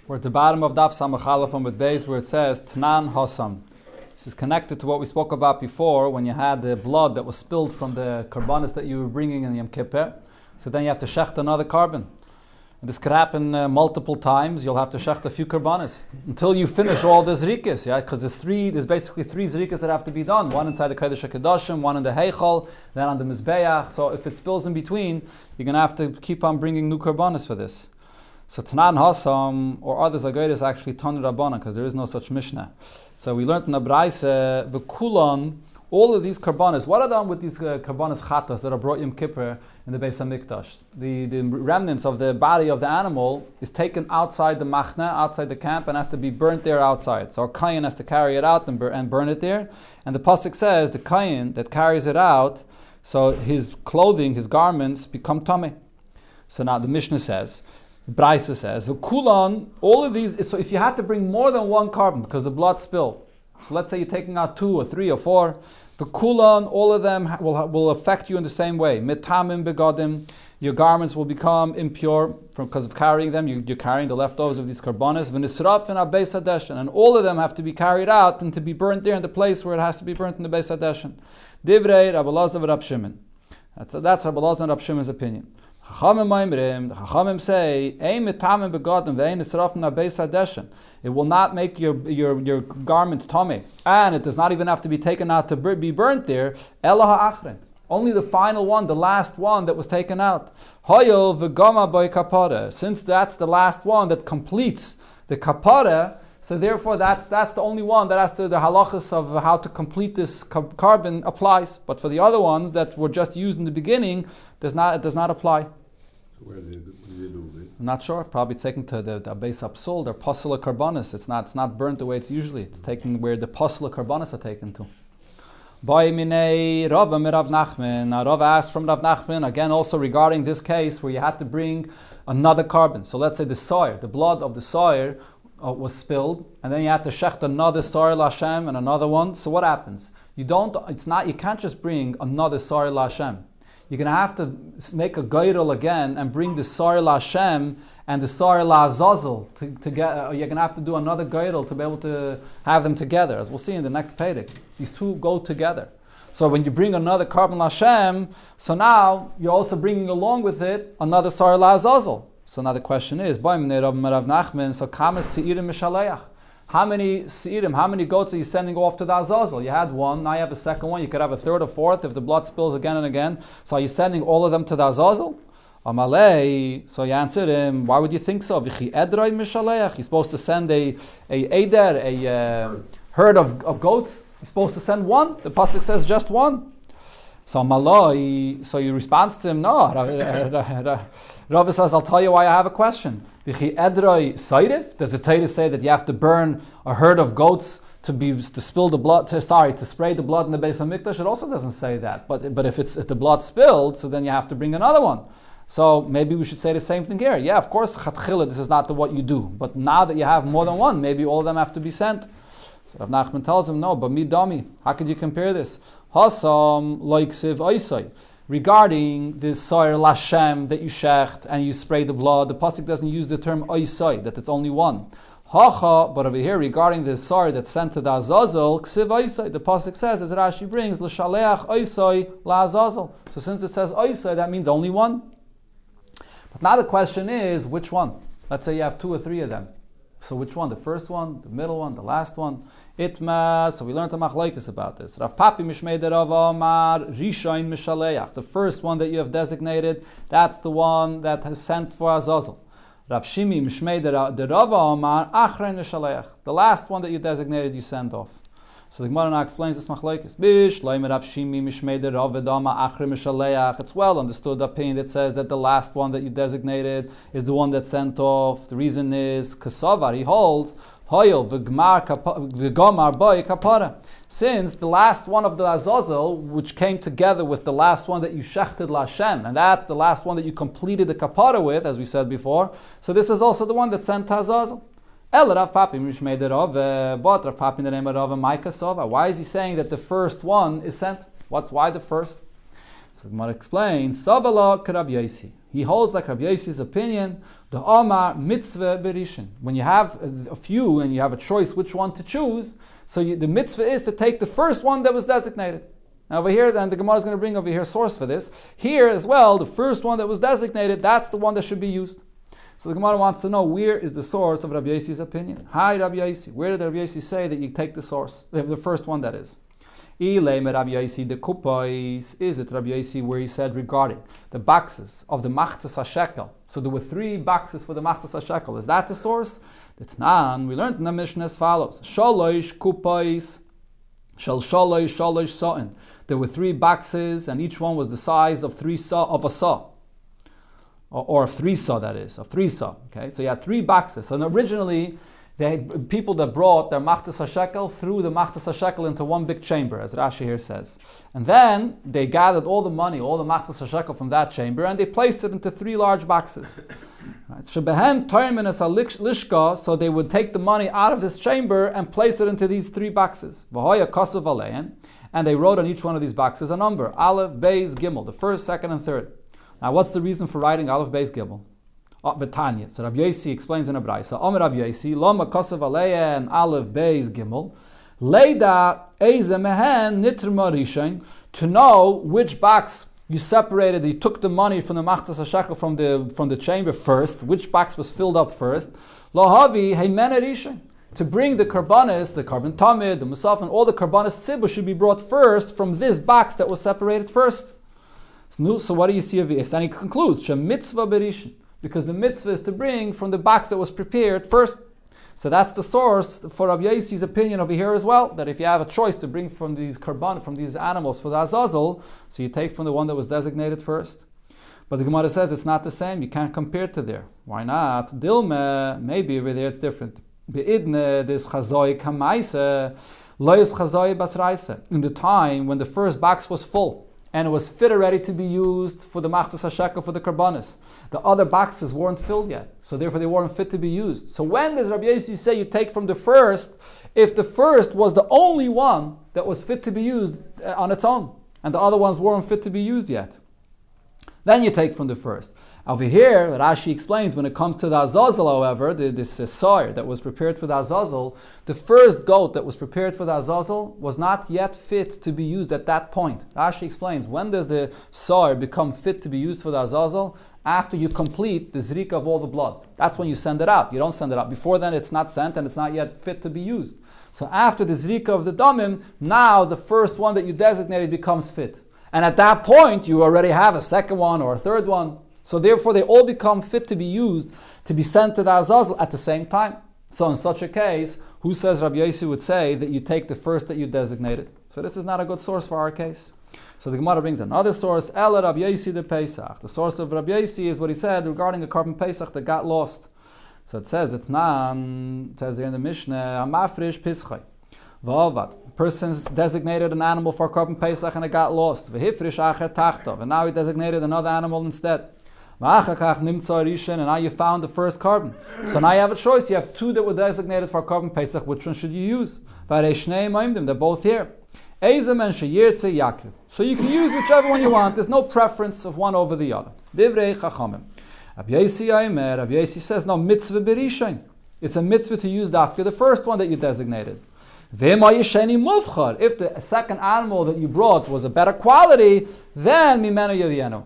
We're at the bottom of Daf Samachalaf on with Beis, where it says Tnan Hasam. This is connected to what we spoke about before when you had the blood that was spilled from the karbanis that you were bringing in Yom Kippur. So then you have to shecht another carbon. And this could happen multiple times. You'll have to shecht a few karbanis until you finish all the zrikas, yeah? Because there's basically three zrikas that have to be done. One inside the Kodesh HaKadoshim, one in the Heichal, then on the Mizbeach. So if it spills in between, you're going to have to keep on bringing new karbanis for this. So Tanan Hasam or others Agoid is actually Tanur Rabbanan because there is no such Mishnah. So we learned in the Braise the Kulan, all of these karbanis. What are done with these karbanis chatas that are brought Yom Kippur in the Beis Hamikdash? The remnants of the body of the animal is taken outside the machna, outside the camp, and has to be burnt there outside. So our kayin has to carry it out and burn it there. And the pasuk says the kayin that carries it out, so his clothing, his garments become tameh. So now the Mishnah says. Braisa says, Kulan, all of these, so if you had to bring more than one carbon because the blood spilled, so let's say you're taking out 2 or 3 or 4, the Kulan, all of them will affect you in the same way. Mitamim begadim, your garments will become impure because of carrying them. You're carrying the leftovers of these karbanis. V'nisraf in Beis Hadeshen, and all of them have to be carried out and to be burnt there in the place where it has to be burnt in the Beis Hadeshen. Divrei Rabbi Elazar v'Rab Shimon. That's Rabbi Elazar and Rab Shimon's opinion. The Chachamim say, it will not make your garments tameh, and it does not even have to be taken out to be burnt there. Only the final one, the last one that was taken out. Since that's the last one that completes the kapara, so therefore that's the only one that has to, the halachas of how to complete this carbon applies. But for the other ones that were just used in the beginning, it does not apply. So what do they do with it? I'm not sure. Probably taken to the Beis Hapsul, they're pasula karbanis. It's not burnt the way it's usually. It's taken where the pasula karbanis are taken to. Now Rav asked from Rav Nachman, again also regarding this case where you had to bring another carbon. So let's say the soyer, the blood of the soyer was spilled, and then you had to shecht another soyer Lashem and another one. So what happens? You can't just bring another soyer Lashem. You're going to have to make a gairel again and bring the soyer Lashem and the soyer Lazazel together. You're going to have to do another gairel to be able to have them together, as we'll see in the next Pedic. These two go together. So when you bring another carbon Lashem, so now you're also bringing along with it another soyer Lazazel. So now the question is, how many seirim, how many goats are you sending off to the Azazel? You had one, now you have a second one, you could have a third or fourth if the blood spills again and again. So are you sending all of them to the Azazel? Amalei, so you answered him, why would you think so? You're supposed to send a herd of goats? You're supposed to send one? The pasuk says just one. So Malai, so you respond to him, no. Rav says, I'll tell you why I have a question. Does the Torah say that you have to burn a herd of goats to spray the blood in the Beis Hamikdash? It also doesn't say that. But if the blood spilled, so then you have to bring another one. So maybe we should say the same thing here. Yeah, of course, chatchila, this is not what you do. But now that you have more than one, maybe all of them have to be sent. So Rav Nachman tells him, no, but me dami. How could you compare this? Hasam loiksiv oisai. Regarding this soyer lashem that you shecht and you spray the blood, the pasuk doesn't use the term oisai, that it's only one. Hacha, but over here regarding the soyer that's sent to the Azazel, ksiv oisai, the pasuk says, as Rashi brings, l'shaleach oisai la Azazel. So since it says oisai, that means only one. But now the question is, which one? Let's say you have 2 or 3 of them. So which one? The first one, the middle one, the last one? Itma. So we learned a machlokes about this. Rav Papi mishmei de Rav Amar Rishain Mishaleach. The first one that you have designated, that's the one that has sent for Azazel. Rav Shimi mishmei de Rav Amar Achrein Mishaleach. The last one that you designated, you send off. So the Gemara now explains this machlokes. Bish loimer Rav Shimi mishmei de Rav Amar Achrein Mishaleach. It's well understood opinion that says that the last one that you designated is the one that sent off. The reason is Kasavar, he holds since the last one of the Azazel, which came together with the last one that you shechted Lashem, and that's the last one that you completed the kapara with, as we said before. So this is also the one that sent to Azazel. But Rav Papi in the name of Rav Maika Sova. Why is he saying that the first one is sent? Why the first? So the Gemara explains, Savala Rabbi Yosi. He holds like Rabbi Yosi's opinion, the Amar mitzvah berishin. When you have a few and you have a choice which one to choose, so the mitzvah is to take the first one that was designated. Now over here, and the Gemara is going to bring over here a source for this. Here as well, the first one that was designated, that's the one that should be used. So the Gemara wants to know, where is the source of Rabbi Yosi's opinion? Hi Rabbi Yosi. Where did Rabbi Yosi say that you take the source? The first one that is. Ilay Rabbi Yosi the kupais. Is it Rabbi Yosi where he said regarding the boxes of the machzas hashekel? So there were 3 boxes for the machzas hashekel. Is that the source? The Tanan, we learned in the Mishnah as follows. Shalosh kupais shel shalosh sa'in. There were 3 boxes, and each one was the size of 3 saw of a saw. Or of 3 saw, that is, of 3 saw. Okay, so you had 3 boxes. So originally, people that brought their machzas hashekel threw the machzas hashekel into one big chamber, as Rashi here says. And then they gathered all the money, all the machzas hashekel from that chamber, and they placed it into 3 large boxes. Shebehem terminus lishka, so they would take the money out of this chamber and place it into these 3 boxes. V'hoya kosav alein, and they wrote on each one of these boxes a number: Aleph, Beis, Gimel, the first, second, and third. Now, what's the reason for writing Aleph, Beis, Gimel? V'tanya. So Rabbi Yosi explains in a brayso. Omer Rabbi Yosi, Lama kosav alein Aleph, Beis, Gimel. Leida eze mehen nitrma rishain, to know which box you separated, you took the money from the machzas hashekel from the chamber first, which box was filled up first. Lohavi heimene rishain, to bring the karbanis, the carbon tamid, the musaf, and all the karbanis tzibur should be brought first from this box that was separated first. So what do you see of this? And he concludes, Shem mitzvah berishin, because the mitzvah is to bring from the box that was prepared first. So that's the source for Rabbi Yosi's opinion over here as well, that if you have a choice to bring from these karban, from these animals for the azazel, so you take from the one that was designated first. But the Gemara says it's not the same. You can't compare it to there. Why not? Dilme, maybe over there it's different. Beidne, this chazoi kamaise, lois chazoi basraise. In the time when the first box was full, and it was fit already to be used for the machzas hashekel, for the karbanis. The other boxes weren't filled yet, so therefore they weren't fit to be used. So when does Rabbi Yosi say you take from the first, if the first was the only one that was fit to be used on its own, and the other ones weren't fit to be used yet? Then you take from the first. Over here, Rashi explains, when it comes to the Azazel, however, this sire that was prepared for the Azazel, the first goat that was prepared for the Azazel was not yet fit to be used at that point. Rashi explains, when does the sire become fit to be used for the Azazel? After you complete the zrika of all the blood. That's when you send it out. You don't send it out. Before then, it's not sent and it's not yet fit to be used. So after the zrika of the damim, now the first one that you designated becomes fit. And at that point, you already have a second one or a third one. So therefore, they all become fit to be used, to be sent to the Azazel at the same time. So in such a case, who says Rabbi Yosi would say that you take the first that you designated? So this is not a good source for our case. So the Gemara brings another source, Ela Rabbi Yosi de Pesach. The source of Rabbi Yosi is what he said regarding a carbon Pesach that got lost. So it says, it says there in the Mishnah, Amafrish Pischai. V'avad. Person's designated an animal for carbon Pesach and it got lost. V'hifrish acher tachtov. And now he designated another animal instead. And now you found the first carbon. So now you have a choice. You have 2 that were designated for carbon Pesach. Which one should you use? They're both here. So you can use whichever one you want. There's no preference of one over the other. Rabbi Yosi says, no, mitzvah berishain. It's a mitzvah to use the first one that you designated. If the second animal that you brought was a better quality, then mimenu yavienu.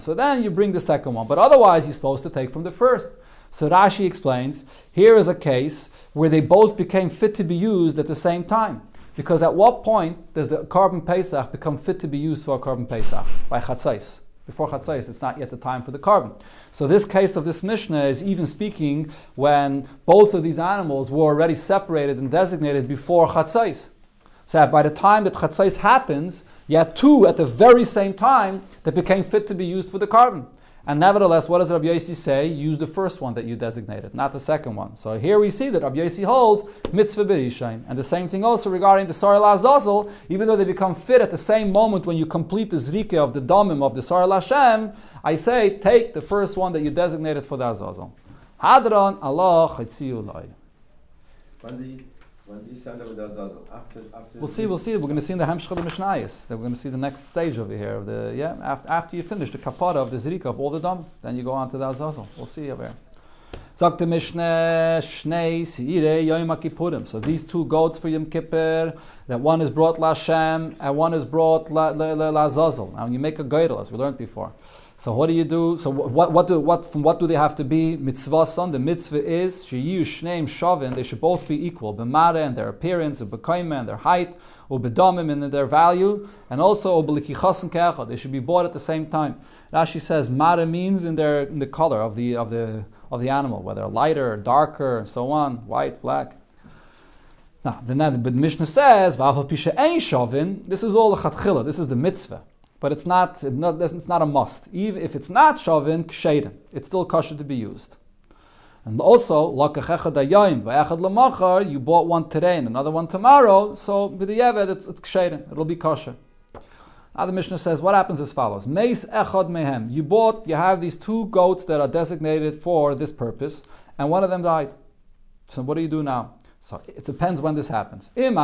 So then you bring the second one. But otherwise, you're supposed to take from the first. So Rashi explains, here is a case where they both became fit to be used at the same time. Because at what point does the carbon Pesach become fit to be used for a carbon Pesach? By Chatzais. Before Chatzais, it's not yet the time for the carbon. So this case of this Mishnah is even speaking when both of these animals were already separated and designated before Chatzais. So by the time that Chatzais happens, you had 2 at the very same time that became fit to be used for the carbon. And nevertheless, what does Rabbi Yosi say? Use the first one that you designated, not the second one. So here we see that Rabbi Yosi holds mitzvah berishain. And the same thing also regarding the Sarah Azazel, even though they become fit at the same moment when you complete the zrika of the domim of the Sarah Hashem, I say, take the first one that you designated for the Azazel. Hadran Allah chitziu lai. When do you send them with the Azazel? After We'll see. We're going to see in the Hemshech of the Mishnayos. We're going to see the next stage over here of the after you finish the kapara of the zrika of all the dam, then you go on to the Azazel. We'll see over here. Sagt the Mishnah, Shnei Seire Yom Kippurim. So these two goats for Yom Kippur, that one is brought LaShem and one is brought LaZazel. Now when you make a geidel, as we learned before. So what do you do? So what do they have to be? Mitzvah son. The mitzvah is sheyu shneim shavin. They should both be equal. B'mare in their appearance, ubekaima in their height, ubedamim in their value, and also ubelikichasen keachad. They should be bought at the same time. Rashi says mare means in the color of the animal, whether lighter, darker, and so on, white, black. Now the Mishnah says v'afal pisha ein shavin. This is all a chatchila. This is the mitzvah. But it's not a must. Even if it's not shavin, ksheiden, it's still kosher to be used. And also, you bought one today and another one tomorrow, so with the yevet, it's ksheiden, it'll be kosher. Now the Mishnah says, what happens as follows. Meis echad mehem. You have these two goats that are designated for this purpose, and one of them died. So what do you do now? So it depends when this happens. If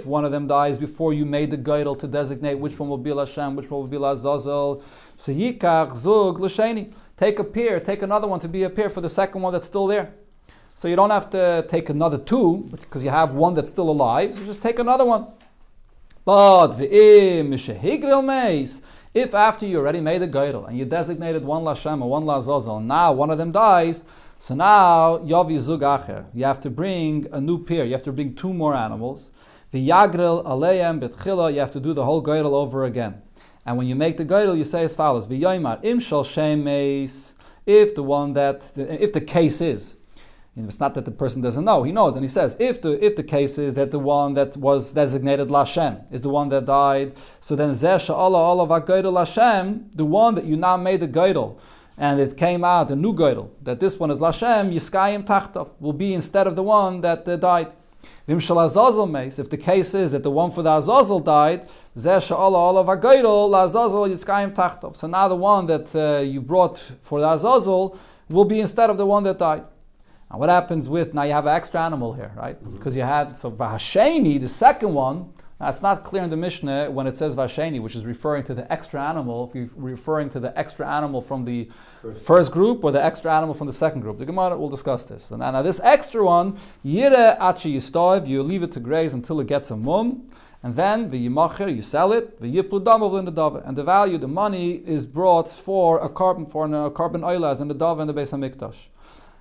one of them dies before you made the geidel to designate which one will be Lashem, which one will be Lazazel, so yikach zug l'sheni. Take another one to be a pair for the second one that's still there. So you don't have to take another two, because you have one that's still alive, so just take another one. But if after you already made the geidel and you designated one Lashem or one Lazazel, and now one of them dies, so now, Yavi Zug Acher, you have to bring a new pair, you have to bring two more animals. The Yagril Aleim Betchila, you have to do the whole geidel over again. And when you make the geidel, you say as follows, V'yoymar Im Shal Shem Meis, if the case is, it's not that the person doesn't know, he knows, and he says, if the case is that the one that was designated Lashem is the one that died, so then Zeh Sha'ala Allah V'geidel Lashem, the one that you now made the geidel, and it came out, a new geidel, that this one is Lashem, Yiskayim Tachtov, will be instead of the one that died. Vim Shal Azazel Meis, if the case is that the one for the Azazel died, Zeh Sha'ala Allah V'geidel Azazel Yiskayim Tachtov. So now the one that you brought for the Azazel will be instead of the one that died. Now what happens with, now you have an extra animal here, right? Because you had, so Vahasheni, the second one, now it's not clear in the Mishnah when it says Vasheni, which is referring to the extra animal, if you're referring to the extra animal from the first group or the extra animal from the second group. The Gemara will discuss this. So now this extra one, Yire Achi Yistoiv, you leave it to graze until it gets a mum, and then V'yimacher, you sell it, V'yiplu Damav in the Dava, and the value, the money is brought for a carbon oil as in the Dava and the Beis HaMikdash.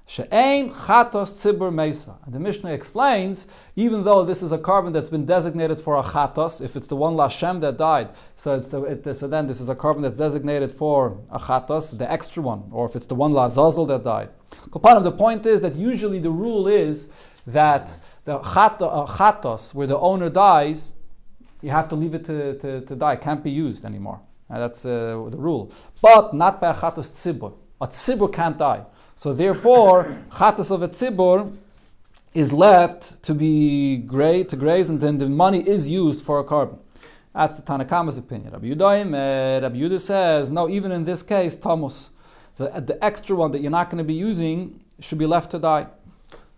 She'ein chatos tzibur meisa. And the Mishnah explains, even though this is a carbon that's been designated for a chatos, if it's the one Lashem that died, so then this is a carbon that's designated for a chatos, the extra one, or if it's the one Lazazel that died. The point is that usually the rule is that the chatos, where the owner dies, you have to leave it to die, it can't be used anymore. That's the rule. But not by a chatos tzibur. A tzibur can't die. So therefore, chatas of a tzibur is left to graze, and then the money is used for a carbon. That's the Tanakama's opinion. Rabbi Yehuda says, no, even in this case, tamus, the extra one that you're not going to be using should be left to die.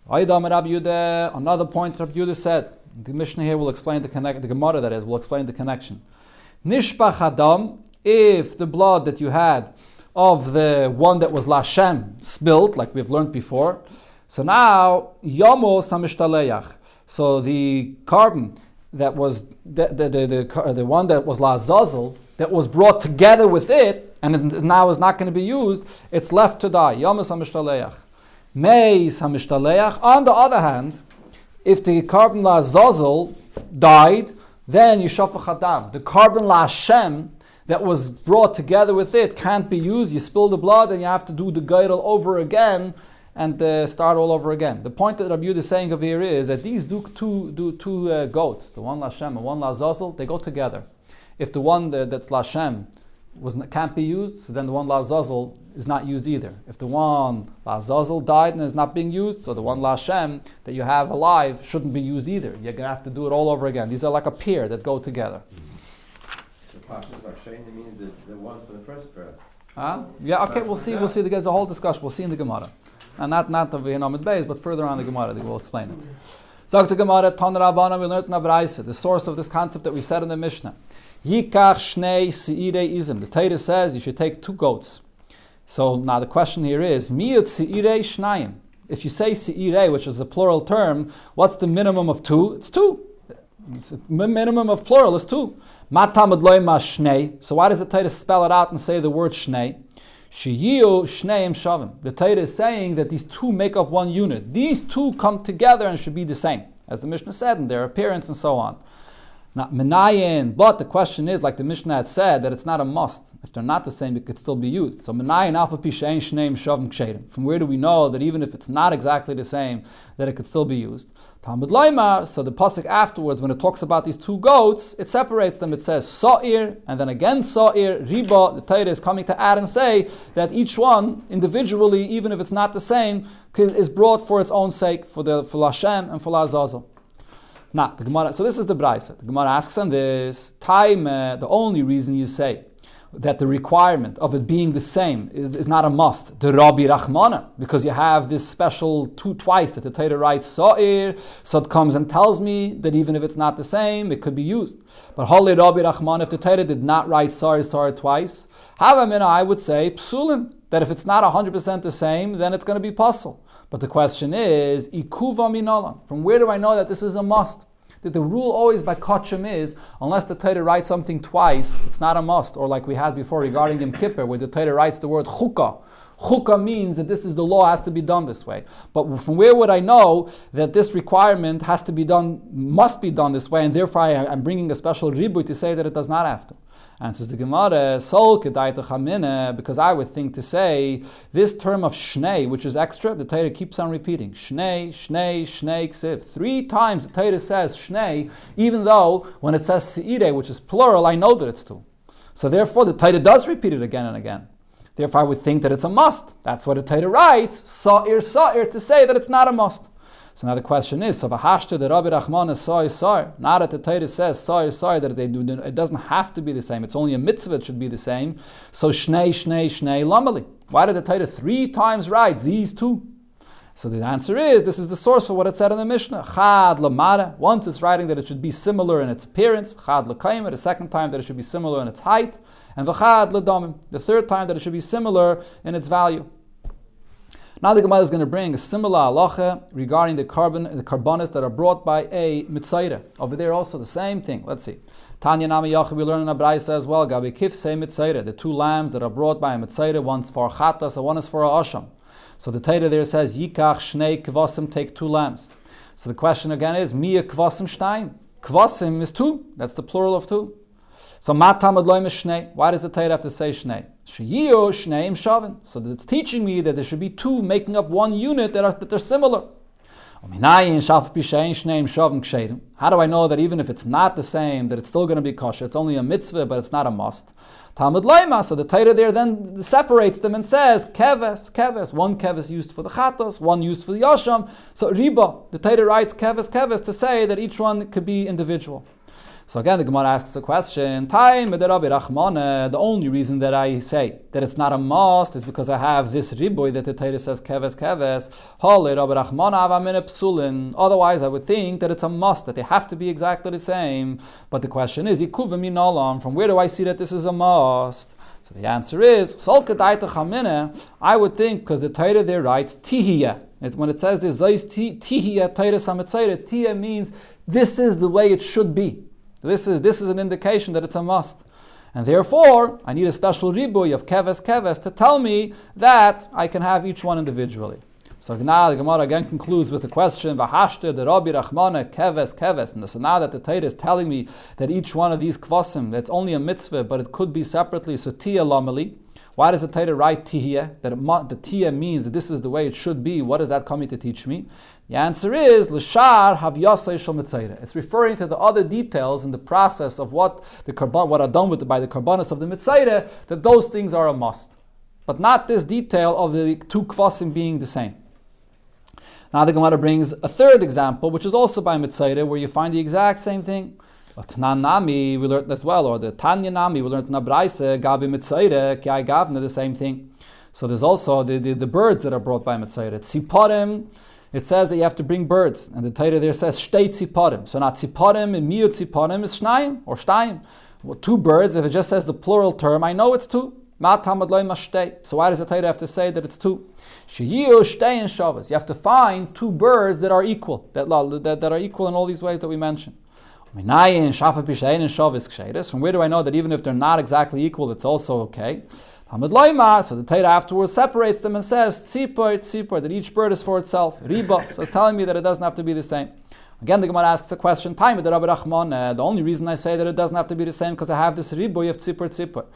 Another point Rabbi Yehuda said, the Mishnah here will explain the Gemara that is, will explain the connection. Nishpach Adam, if the blood that you had of the one that was Lashem spilled, like we've learned before. So now, Yomo Samishtaleyach. So the carbon that was the one that was Lazazel, that was brought together with it, and it now is not going to be used, it's left to die. Yomo Samishtaleyach. Mei Samishtaleyach. On the other hand, if the carbon Lazazel died, then you Shafach Adam. The carbon Lashem that was brought together with it can't be used. You spill the blood and you have to do the geidel over again and start all over again. The point that Rabbi Yehuda is saying over here is that these two goats, the one Lashem and one Lazazel, they go together. If the one that's Lashem can't be used, so then the one Lazazel is not used either. If the one Lazazel died and is not being used, so the one Lashem that you have alive shouldn't be used either. You're going to have to do it all over again. These are like a pair that go together. Means the one for the first prayer. Yeah, okay, we'll see. There's a whole discussion. We'll see in the Gemara. And not of Yenomid Beis, but further on the Gemara, they will explain it. Sagt the Gemara, Tan Rabbana, we learned in Abraisa, the source of this concept that we said in the Mishnah. Yikach Shnei Seirei Izim. The Torah says you should take 2 goats. So now the question here is, Miyut Seirei Shnayim. If you say Seirei, which is a plural term, what's the minimum of 2? It's 2. Minimum of plural is 2. Matamad Loima Shnei. So why does the Torah spell it out and say the word Shnei? Sheyiu Shneim Shavim. The Torah is saying that these 2 make up one unit. These 2 come together and should be the same, as the Mishnah said, in their appearance and so on. Not menayin, but the question is, like the Mishnah had said, that it's not a must. If they're not the same, it could still be used. So menayin alpha pishayin shneim shavim kshedim. From where do we know that even if it's not exactly the same, that it could still be used? Talmud Laimar, so the pasuk afterwards, when it talks about these 2 goats, it separates them. It says sa'ir, and then again sa'ir, riba. The Torah is coming to add and say that each one, individually, even if it's not the same, is brought for its own sake, for Hashem and for Azazel. Now, the Gemara, so this is the Braisa. The Gemara asks on this, the only reason you say that the requirement of it being the same is not a must, the Rabbi Rachmana, because you have this special twice that the Torah writes Sa'ir, so it comes and tells me that even if it's not the same, it could be used. But Holy Rabbi Rachmana, if the Torah did not write Sa'ir twice, Havamina, I would say Psulim, that if it's not 100% the same, then it's going to be puzzle. But the question is, Ikuva Minolam, from where do I know that this is a must? That the rule always by Kachim is, unless the Torah writes something twice, it's not a must. Or like we had before regarding Yom Kippur, where the Torah writes the word Chukah. Chukah means that this is the law, has to be done this way. But from where would I know that this requirement has to be done, must be done this way, and therefore I'm bringing a special ribui to say that it does not have to? Answers the Gemara, Sol Kedaita Chamine, because I would think to say this term of Shnei, which is extra, the Torah keeps on repeating. Shnei, Shnei, Shnei, Ksiv. 3 times the Torah says Shnei, even though when it says Seirei, which is plural, I know that it's 2. So therefore the Torah does repeat it again and again. Therefore I would think that it's a must. That's what the Torah writes, Sa'ir, Sa'ir, to say that it's not a must. So now the question is, so v'hashta the Rabbi Rachman is Sa'ir. Now that the Torah says Sa'ir, that it doesn't have to be the same. It's only a mitzvah, it should be the same. So Shnei, Shnei, Shnei, Lamali. Why did the Torah 3 times write these 2? So the answer is, this is the source for what it said in the Mishnah. Chad Lamara. Once it's writing that it should be similar in its appearance. Chad L'kayim. The second time that it should be similar in its height. And v'chad L'damim. The third time that it should be similar in its value. Now the Gemara is going to bring a similar halacha regarding the karbanos that are brought by a mitzayre. Over there also the same thing. Let's see. Tanya Nami Yachid, we learn in Abraisa as well. Gabi kifsei mitzayre, the 2 lambs that are brought by a mitzayre, one's for a chatas and one is for a asham. So the Torah there says Yikach Shnei Kvasim, take 2 lambs. So the question again is Miya Kvasim Shnayim. Kvasim is 2. That's the plural of 2. So Matamad Loim is Shnei. Why does the Torah have to say Shnei? Sheyiu Shneim Shavin. So it's teaching me that there should be 2 making up one unit that they're similar. How do I know that even if it's not the same, that it's still going to be kosher? It's only a mitzvah, but it's not a must. Talmud Laima. So the Torah there then separates them and says keves. One keves used for the chatos, one used for the yasham. So riba. The Torah writes keves to say that each one could be individual. So again, the Gemara asks a question. The only reason that I say that it's not a must is because I have this riboy that the Torah says keves. Otherwise, I would think that it's a must, that they have to be exactly the same. But the question is, from where do I see that this is a must? So the answer is, I would think, because the Torah there writes tihiyah. When it says this, tihiyah Torah samitzayre, tihiyah means this is the way it should be. This is an indication that it's a must. And therefore, I need a special ribuy of keves to tell me that I can have each one individually. So now the Gemara again concludes with the question, V'hashte de Rabbi Rachmana keves. And so now that the Torah is telling me that each one of these kvasim, that's only a mitzvah, but it could be separately, so tiyah lamali. Why does the Torah write tihiyah? The tihiyah means that this is the way it should be. What is that coming to teach me? The answer is l'shar havyasei shel mitzayre. It's referring to the other details in the process of what are done by the karbanos of the mitzayre, that those things are a must, but not this detail of the 2 kvasim being the same. Now the Gemara brings a third example, which is also by mitzayre, where you find the exact same thing. But Tanan Nami, we learned as well, or the Tanya Nami, we learned in Abraisa, Gabi Mitzayre, Ki Gavna, the same thing. So there's also the birds that are brought by Mitzayra. Tziparim, it says that you have to bring birds. And the Torah there says, Shtei tziparim. So not tziparim and miyut tziparim is shnayim or shtayim. Well, two birds, if it just says the plural term, I know it's two. So why does the Torah have to say that it's two? You have to find two birds that are equal, that are equal in all these ways that we mentioned. From where do I know that even if they're not exactly equal, it's also okay? So the Torah afterwards separates them and says, tzipor, that each bird is for itself. Riba, so it's telling me that it doesn't have to be the same. Again, the Gemara asks a question, the only reason I say that it doesn't have to be the same because I have this riboy of tzipor.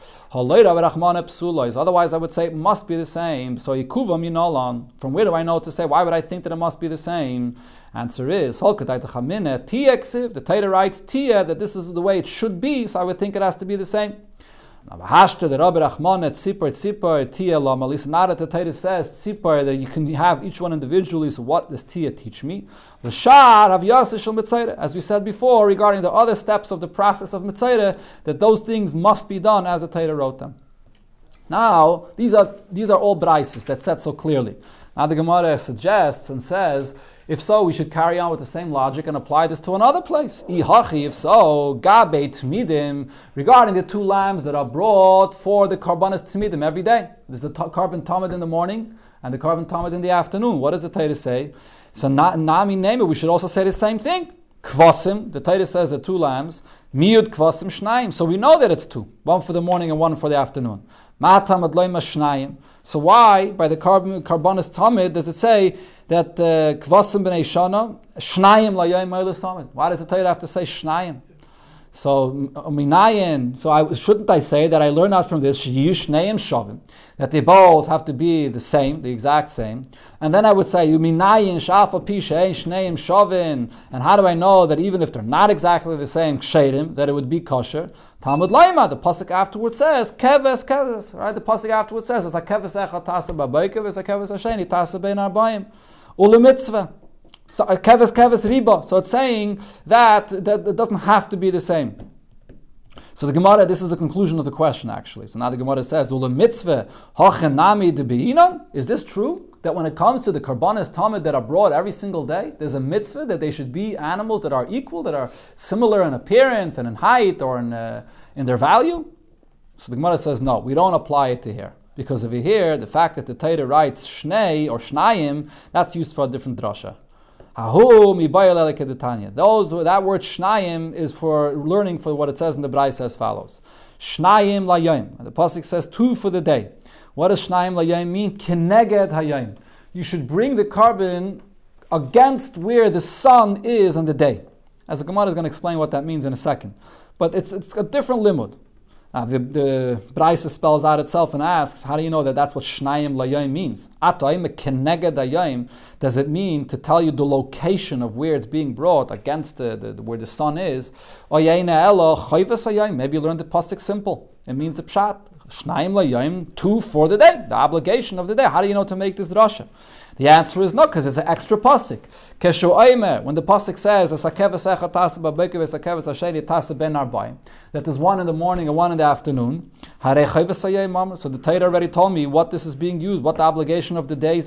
Otherwise, I would say it must be the same. So yikuvam yinolan. From where do I know to say? Why would I think that it must be the same? Answer is, the Torah writes that this is the way it should be, so I would think it has to be the same. Not that the Torah says tzipor, that you can have each one individually. So what does tia teach me? As we said before regarding the other steps of the process of mitzayre, that those things must be done as the Torah wrote them. Now these are all braises that said so clearly. Now the Gemara suggests and says, if so, we should carry on with the same logic and apply this to another place. If so, gabe tmidim, regarding the two lambs that are brought for the karbanas tmidim every day. There's the carbon tamid in the morning and the carbon tamid in the afternoon. What does the Torah say? So nami name it, we should also say the same thing. Kvasim, the Torah says the two lambs, miyud kvasim shnayim. So we know that it's two, one for the morning and one for the afternoon. Ma'atam adloima shnayim. So why, by the karbanas tamid, does it say that kvasim b'nei shana shnayim layayim meilas tamid? Why does the Torah have to say shnayim? So minayin. So shouldn't I say that I learn out from this sheyish shneim shavim, that they both have to be the same, the exact same? And then I would say minayin shafa pi shein shneim shavim. And how do I know that even if they're not exactly the same ksherim, that it would be kosher? Talmud Laima, the pasuk afterwards says keves, right? The pasuk afterwards says it's a keves echad tasa b'boker, it's a keves hasheni tasa bein arbaim ule mitzvah. So keves riba. So it's saying that it doesn't have to be the same. So the Gemara, this is the conclusion of the question actually. So now the Gemara says, ule mitzvah hachenami de beinan. Is this true? That when it comes to the karbanas tamid that are brought every single day, there's a mitzvah that they should be animals that are equal, that are similar in appearance and in height or in their value? So the Gemara says, no, we don't apply it to here. Because over here, the fact that the Torah writes shnei or shnayim, that's used for a different drasha. That word shnayim is for learning for what it says in the Braisa as follows. Shnayim layayim. The pasuk says two for the day. What does shnayim layayim mean? Keneged hayayim. You should bring the carbon against where the sun is on the day. As the Gemara is going to explain what that means in a second. But it's a different limud. The Braisa spells out itself and asks, how do you know that that's what shnayim layayim means? Atayim keneged hayayim. Does it mean to tell you the location of where it's being brought against where the sun is? Maybe you learned the pasuk simple. It means the pshat. Shnayim layayim, two for the day, the obligation of the day. How do you know to make this drasha? The answer is no, because it's an extra pasuk. When the pasuk says that there's one in the morning and one in the afternoon, so the Torah already told me what this is being used, what the obligation of the day is.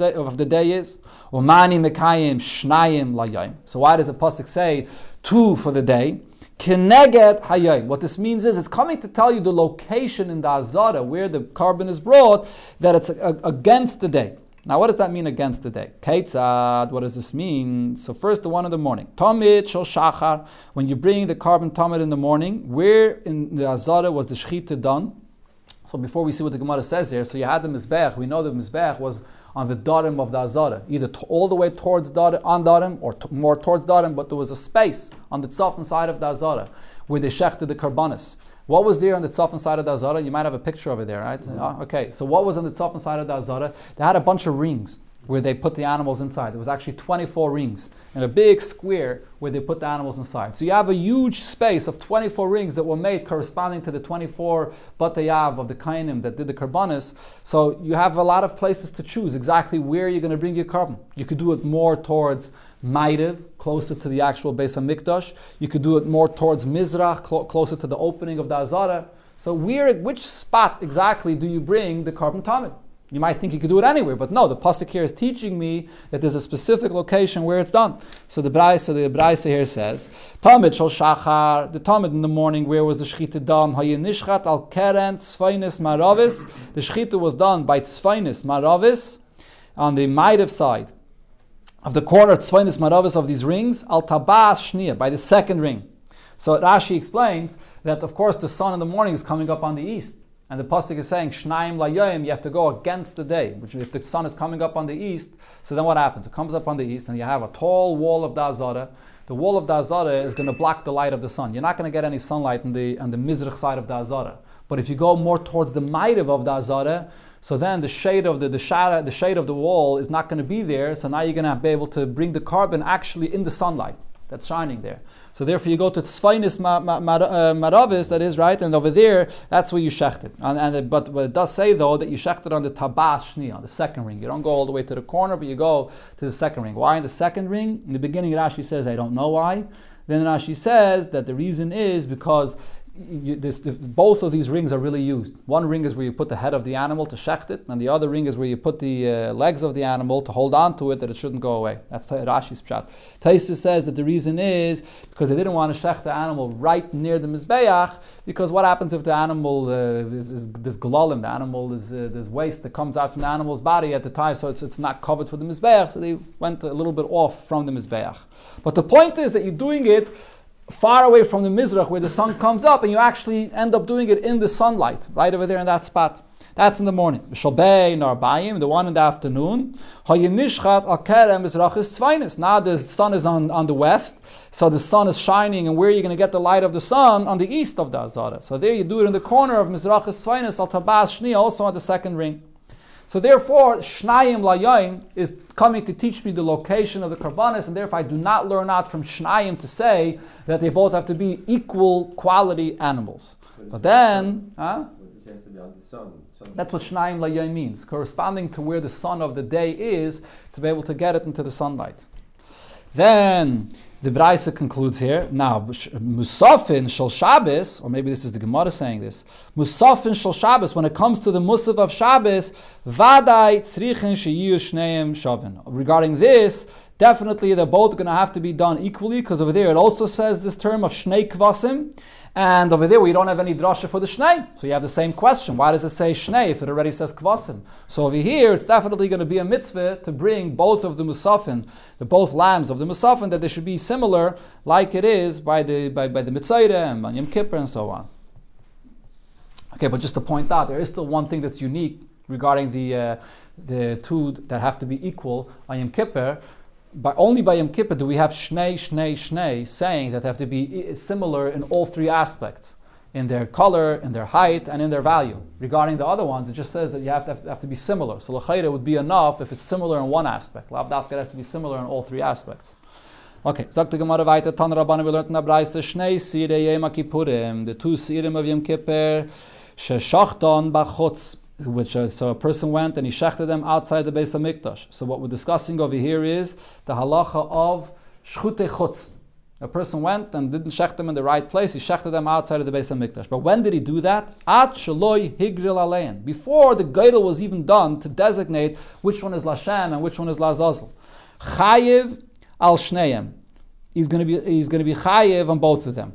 So why does the pasuk say two for the day? Keneged hayay. What this means is it's coming to tell you the location in the azara where the carbon is brought, that it's against the day. Now, what does that mean against the day? Keitzad, what does this mean? So first, the one in the morning. Tamid shel shachar, when you bring the carbon tamid in the morning, where in the azara was the shechita done? So before we see what the Gemara says here, so you had the mizbech. We know the mizbech was on the darim of the azara, either all the way towards darim, on darim, or more towards darim, but there was a space on the tzafon side of the azara where they shechted the karbanis. What was there on the tzafon side of the azara? You might have a picture over there, right? Mm-hmm. Okay, so what was on the tzafon side of the azara? They had a bunch of rings where they put the animals inside. There was actually 24 rings in a big square where they put the animals inside. So you have a huge space of 24 rings that were made corresponding to the 24 batayav of the kainim that did the karbanis. So you have a lot of places to choose exactly where you're going to bring your carbon. You could do it more towards Maidev, closer to the actual Beis HaMikdash. You could do it more towards Mizrach, closer to the opening of the Azara. So which spot exactly do you bring the carbon tamid? You might think you could do it anywhere, but no, the pasuk here is teaching me that there's a specific location where it's done. So the Braisa here says, Tamid shel shachar, the Tamid in the morning, where was the shechita done? Hayinishchat al keren tzfainis maravis. The shechita was done by tzfainis maravis on the ma'ariv side of the corner tzfainis maravis of these rings, al tabas shnia, by the second ring. So Rashi explains that, of course, the sun in the morning is coming up on the east. And the pasuk is saying, Shnaim layoyim, you have to go against the day, which if the sun is coming up on the east, so then what happens? It comes up on the east, and you have a tall wall of Da'azara. The wall of Da'azara is going to block the light of the sun. You're not going to get any sunlight on the Mizrach side of Da'azara. But if you go more towards the Ma'ariv of Da'azara, so then the shade of the shade of the wall is not going to be there, so now you're going to be able to bring the carbon actually in the sunlight that's shining there. So therefore you go to Tzfainis Maravis, that is, right? And over there, that's where you shecht it. But it does say, though, that you shecht it on the Tabas Shni, on the second ring. You don't go all the way to the corner, but you go to the second ring. Why in the second ring? In the beginning, Rashi says, I don't know why. Then Rashi says that the reason is because both of these rings are really used. One ring is where you put the head of the animal to shecht it, and the other ring is where you put the legs of the animal to hold on to it, that it shouldn't go away. That's Rashi's pshat. Taisus says that the reason is because they didn't want to shecht the animal right near the mizbeach, because what happens if the animal there's galalim, the animal there's waste that comes out from the animal's body at the time, so it's not covered for the mizbeach, so they went a little bit off from the mizbeach. But the point is that you're doing it far away from the Mizrach where the sun comes up, and you actually end up doing it in the sunlight, right over there in that spot. That's in the morning. The one in the afternoon. Now the sun is on the west, so the sun is shining, and where are you going to get the light of the sun? On the east of the Azara. So there you do it in the corner of Mizrach Tzfainis al Tabas Shni, also on the second ring. So therefore, Shnayim Layayim is coming to teach me the location of the Karbanis, and therefore I do not learn out from Shnayim to say that they both have to be equal quality animals. But then, This has to be on the sun. that's what Shnayim Layayim means, corresponding to where the sun of the day is, to be able to get it into the sunlight. Then, the Braisa concludes here. Now, Musafin shel Shabbos, or maybe this is the Gemara saying this. Musafin shel Shabbos, when it comes to the Musaf of Shabbos, Vadai tzrichin sheyiyu shneim shavin. Regarding this, definitely they're both going to have to be done equally, because over there it also says this term of shnei kvasim, and over there we don't have any drasha for the shnei. So you have the same question. Why does it say shnei if it already says kvasim? So over here it's definitely going to be a mitzvah to bring both of the musafin, both lambs of the musafin, that they should be similar like it is by the Mitzayre and Yom Kippur and so on. Okay, but just to point out, there is still one thing that's unique regarding the two that have to be equal on Yom Kippur. Only by Yom Kippur do we have shnei, saying that they have to be similar in all three aspects, in their color, in their height, and in their value. Regarding the other ones, it just says that you have to be similar. So l'chayre would be enough if it's similar in one aspect. Lav dafka has to be similar in all three aspects. Okay, sagt the Gemara weiter, Tan Rabbanan, we learned in the Braise, shnei sirei Yom Kippurim, the two sirim of Yom Kippur, sheshachton b'chutz, which so a person went and he shechted them outside the Beis HaMikdash. So what we're discussing over here is the halacha of shchutei chutz. A person went and didn't shecht them in the right place, he shechted them outside of the Beis HaMikdash. But when did he do that? At shaloi higril alein. Before the geidel was even done to designate which one is Lashem and which one is Lazazel. Chayiv al shneim. He's going to be chayiv on both of them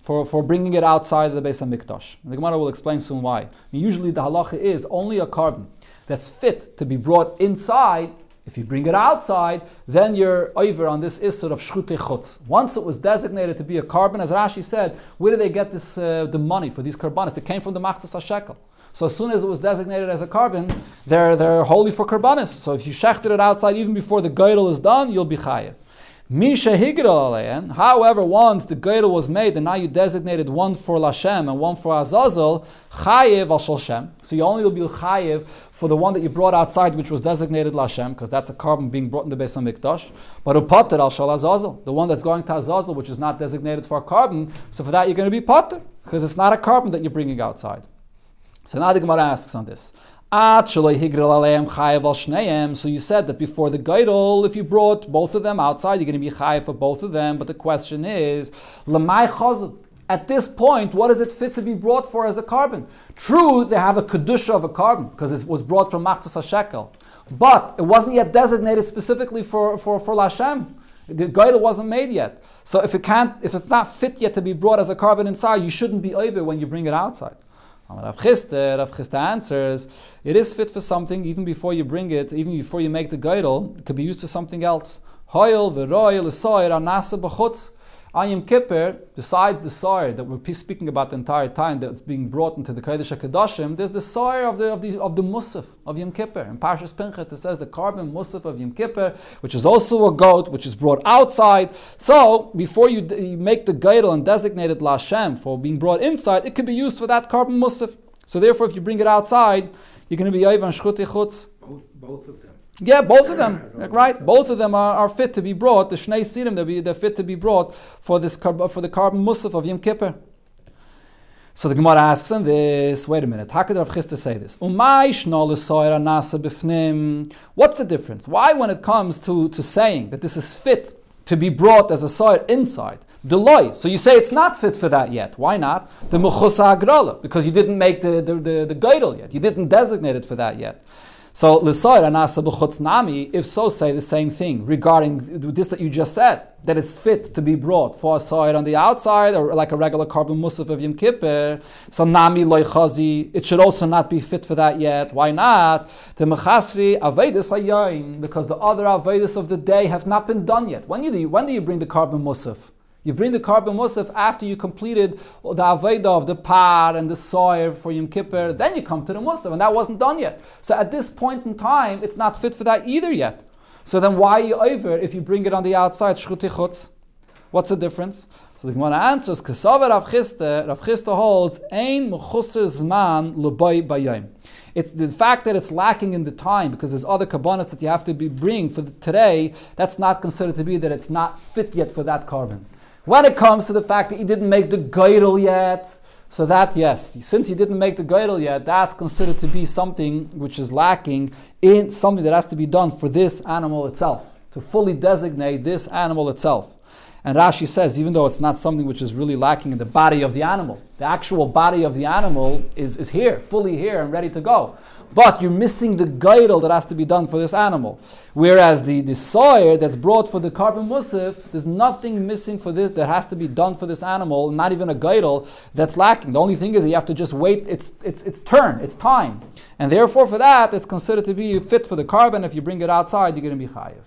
for bringing it outside of the Beis HaMikdash. The Gemara will explain soon why. Usually the halacha is only a carbon that's fit to be brought inside. If you bring it outside, then you're over on this issur of shchutei chutz. Once it was designated to be a carbon, as Rashi said, where did they get this the money for these karbanis? It came from the machzas hashekel. So as soon as it was designated as a carbon, they're holy for karbanis. So if you shechted it outside even before the geidel is done, you'll be chayiv. Misha higral alein. However, once the geidel was made, and now you designated one for Lashem and one for Azazel, chayiv al shalshem. So you only will be chayiv for the one that you brought outside, which was designated Lashem, because that's a carbon being brought in the Beis HaMikdash. But upater al shal Azazel, the one that's going to Azazel, which is not designated for a carbon. So for that you're going to be pater, because it's not a carbon that you're bringing outside. So now the Gemara asks on this. So you said that before the geidel, if you brought both of them outside, you're going to be chayiv for both of them. But the question is, At this point, what is it fit to be brought for as a carbon? True, they have a kedusha of a carbon because it was brought from machzas hashekel, but it wasn't yet designated specifically for Lashem. The geidel wasn't made yet. So if it's not fit yet to be brought as a carbon inside, you shouldn't be over when you bring it outside. Rav Chisda answers, it is fit for something even before you bring it, even before you make the geidel. It could be used for something else. Hoil v'roil l'soyer anasa b'chutz. On Yom Kippur, besides the soyer that we're speaking about the entire time that's being brought into the Kodesh HaKadoshim, there's the soyer of the Musaf of Yom Kippur. In Parshas Pinchas it says the carbon Musaf of Yom Kippur, which is also a goat, which is brought outside. So before you make the geidel and designate it Lashem for being brought inside, it could be used for that carbon Musaf. So therefore, if you bring it outside, you're going to be Yoiv and Shchuti Chutz. Both of them. Yeah, both of them, right? Both of them are fit to be brought. The Shnei Sirim, they're fit to be brought for the carbon Musaf of Yom Kippur. So the Gemara asks him this. Wait a minute. How could Rav Chisda say this? What's the difference? Why, when it comes to saying that this is fit to be brought as a soyer inside, the loy? So you say it's not fit for that yet. Why not? The mechusa agrala, because you didn't make the geidel yet. You didn't designate it for that yet. So, l'soyer anasa b'chutz nami, if so, say the same thing regarding this that you just said, that it's fit to be brought for a soyer on the outside, or like a regular carbon musaf of Yom Kippur. So, nami loy chazi, it should also not be fit for that yet. Why not? The mechasri avedis hayayin, because the other avedis of the day have not been done yet. When do you bring the carbon musaf? You bring the carbon musaf after you completed the Aveda of the par and the soyer for Yom Kippur, then you come to the musaf, and that wasn't done yet. So at this point in time, it's not fit for that either yet. So then why are you over if you bring it on the outside, shchuti chutz? What's the difference? So the Gemara answers, Kesavar Rav Chisda holds, Ein mechuser zman l'boy bayayim. It's the fact that it's lacking in the time because there's other kabbanas that you have to bring for today, that's not considered to be that it's not fit yet for that carbon. When it comes to the fact that you didn't make the geidel yet, so that, yes, since you didn't make the geidel yet, that's considered to be something which is lacking in something that has to be done for this animal itself, to fully designate this animal itself. And Rashi says, even though it's not something which is really lacking in the body of the animal, the actual body of the animal is here, fully here and ready to go. But you're missing the geidel that has to be done for this animal. Whereas the soyer that's brought for the carbon musaf, there's nothing missing for this that has to be done for this animal, not even a geidel that's lacking. The only thing is you have to just wait its turn, its time. And therefore for that, it's considered to be fit for the carbon. If you bring it outside, you're going to be chayiv.